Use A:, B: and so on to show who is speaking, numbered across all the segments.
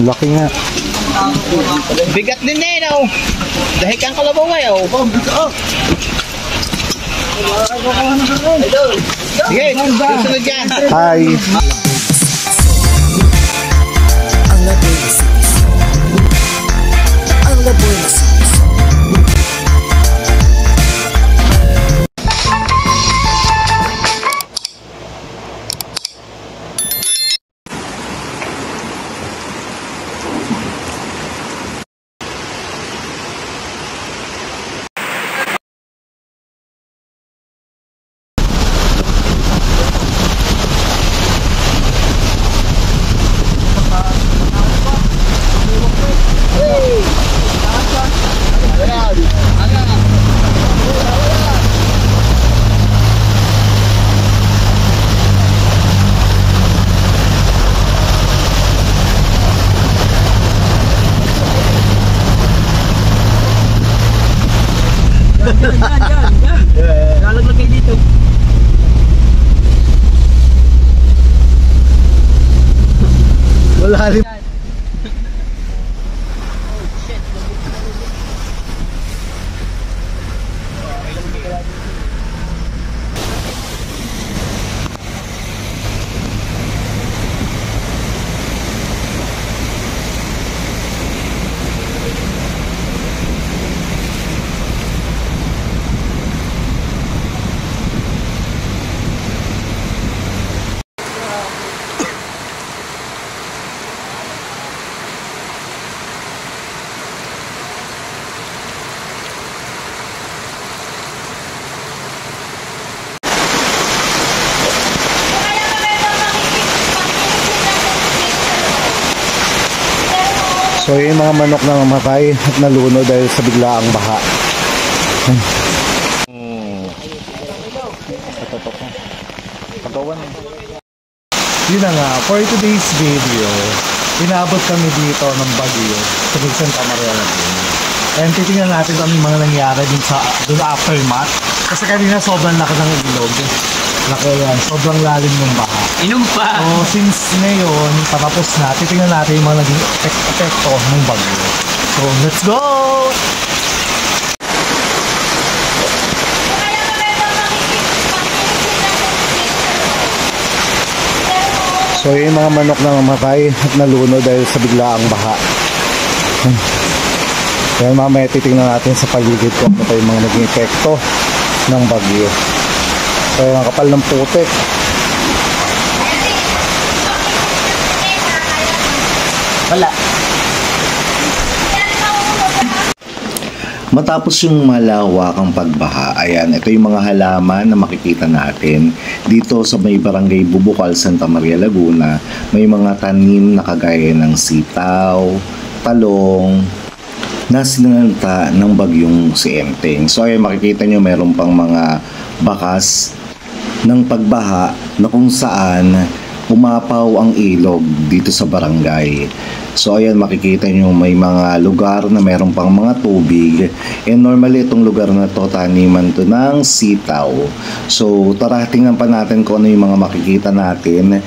A: Laki nga.
B: Bigat din eh, no? Dahil kang kalabaw ngayon. Sige, susunod yan.
A: Hi.
C: Ang laboy na sipiso. Ang laboy na sipiso.
B: Lalaglag kayo dito.
A: Wala rin. So yung mga manok na mamatay at nalunod dahil sa biglaang baha. Yun na nga, for today's video, inabot kami dito ng Baguio sa Santa Maria Laguna. And titingnan natin kung mga nangyari dun aftermath. Kasi kanina sobrang laki ng ilog. Laki yan, sobrang lalim ng baha.
B: Inom pa!
A: So since ngayon, patapos na, titingnan natin yung mga naging epekto ng bagyo. So let's go! So yung mga manok na mamatay at nalunod dahil sa biglaang baha. Kaya mamaya titingnan natin sa paligid ko ano pa yung mga naging epekto ng bagyo. So yung kapal ng putik.
B: Wala.
D: Matapos yung malawakang pagbaha, ayan, ito yung mga halaman na makikita natin dito sa may barangay Bubukal, Santa Maria Laguna. May mga tanim na kagaya ng sitaw, talong, na sinalanta ng bagyong si Enteng. So ayan, makikita nyo meron pang mga bakas ng pagbaha na kung saan umapaw ang ilog dito sa barangay. So ayan, makikita nyo may mga lugar na meron pang mga tubig. And normally itong lugar na to, taniman to ng sitaw. So tara, tingnan pa natin kung ano yung mga makikita natin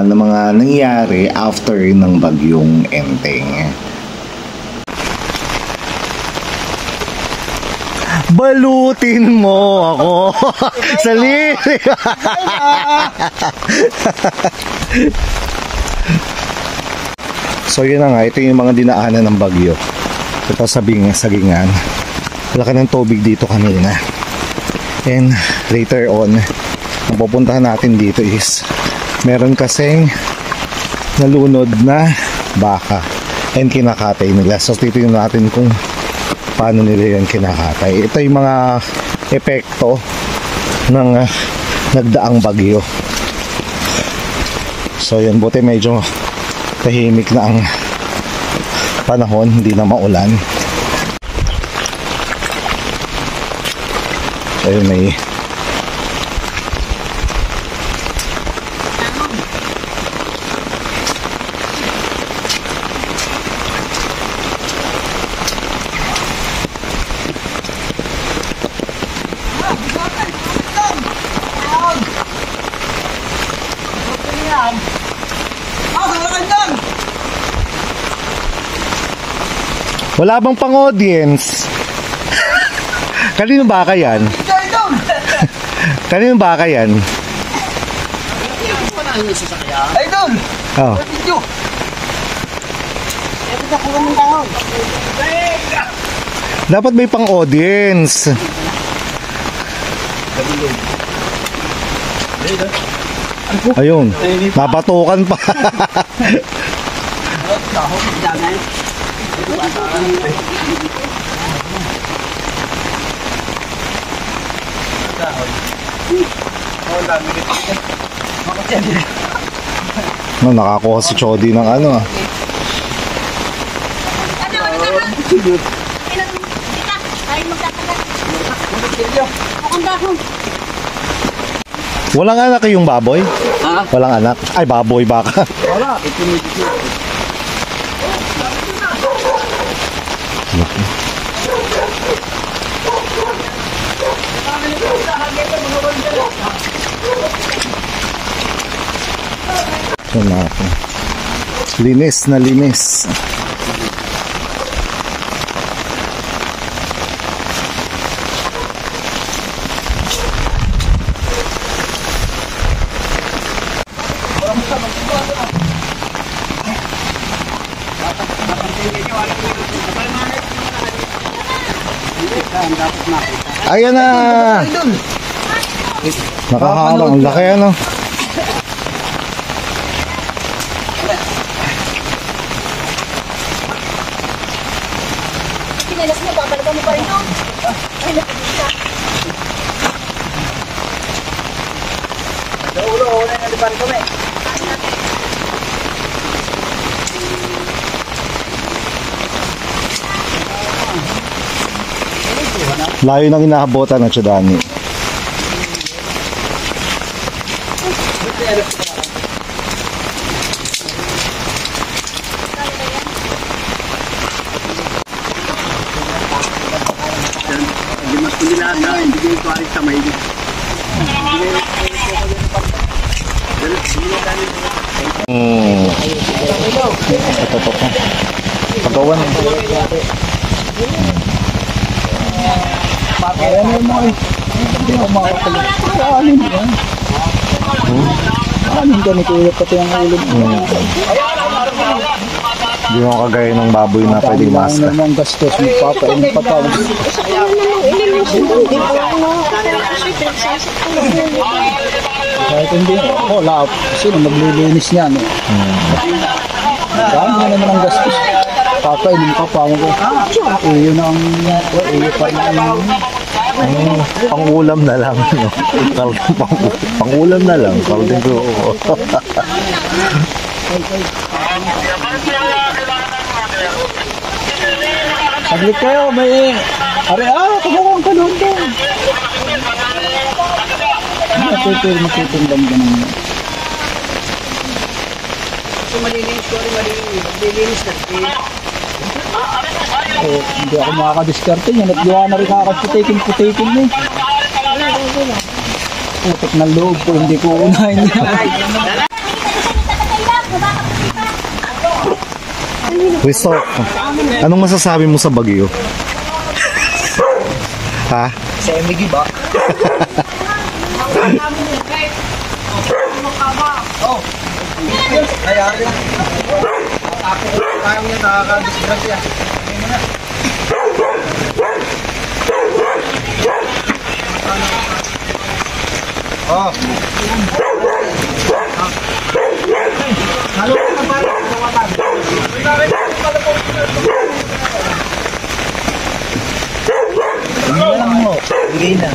D: na mga nangyari after ng bagyong Enteng.
A: Balutin mo ako sa lirik. So yun na nga, ito yung mga dinaanan ng bagyo. Ito sagingan. Laki ng tubig dito kanina. And later on, ang pupuntahan natin dito is meron kasing nalunod na baka and kinakatay nila. So titignan natin kung paano nila yan kinakatay. Ito yung mga epekto ng nagdaang bagyo. So yan, buti medyo tahimik na ang panahon, hindi na maulan. So yun, may Wala bang pang-audience? Kanino baka yan? Kanino baka yan?
B: Idol!
A: Oh.
B: Video!
A: Dapat may pang-audience. Ayun, nabatukan pa. No, nakakuha si Chody ng ano ah. Walang anak yung baboy?
B: Ha?
A: Walang anak? Ay, baboy baka.
B: Wala.
A: Ito na ako. Linis na linis. Ayan na! Nakaharang. Ang laki ano?
E: Pinalas mo, babalikan mo pa rin no? Ay, nakikita.
B: Ulo, wala na di ba kami?
A: Layo ng inahabotan na Chidani.
B: Hindi mas kumilata, hindi ko ito alis sa may.
A: Ito po. Pagawan.
B: Ayan yung mga hindi ako makakapalik. Anin yan? Anin ka ni Kuya pati ang ulo mo.
A: Hindi mo kagaya ng baboy na pwedeng maska.
B: Ang namang gastos, magpapain pa tao. Kahit hindi, wala. Sino maglilinis niya, no? Dami na naman ang gastos. Papainin ka pa mo ko. Iyo na ang, iyo pa na ang,
A: Pangulam na lang. No? Pangulam na lang. Kalding ko.
B: saglit kayo, may, kagawang ka doon doon. Matutulong ka naman. Hindi ako makakadiskarte niya. Nagdiwa na rin kakaputikin-putikin niya. Putok ng loob ko, hindi ko unahin niya.
A: Risto, anong masasabi mo sa Baguio? Ha?
B: Sa Emigi ba? Oh. Nangyari yan. Kaya niya nakakadisgrasya. Oh. Halo ka pa rin. Bigay na.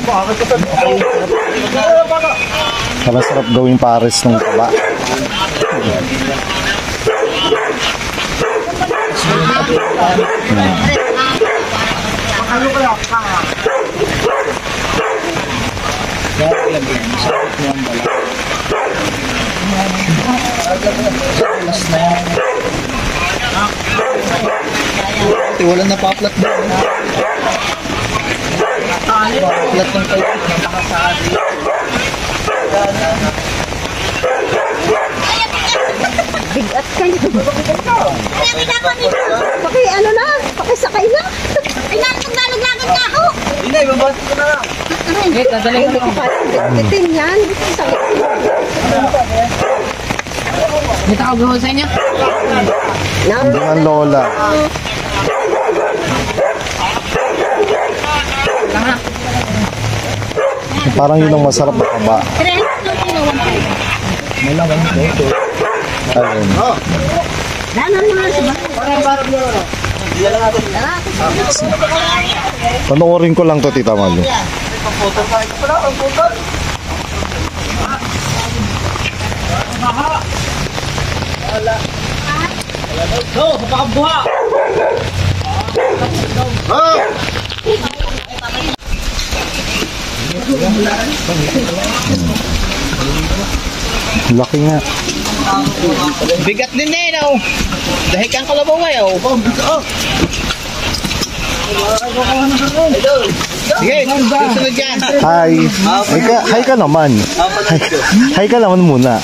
A: Masarap gawing pares ng taba.
B: Wala na pa-upload na. Pa-upload ng kayo.
E: Bigat ka nito. Paki ano na, paki sakay na. Ay, naglalaglagan na ako.
B: Hindi, babasa ko na lang.
E: Eh, dadalhin ko pa. Bitin yan. Sakit.
F: May tawag ho sa inyo?
A: Hindi nga lola. Parang yun ang masarap na kaba. Alin?
E: Danan mo na siya.
A: Panoorin ko lang to, Tita Malu.
B: No, kapakabuha.
A: Laki nga.
B: Bigat din na yun, oh. Dahil kang kalabaw ngayon, oh. Sige, susunod yan.
A: Hi. Hi ka naman. Hi ka naman muna.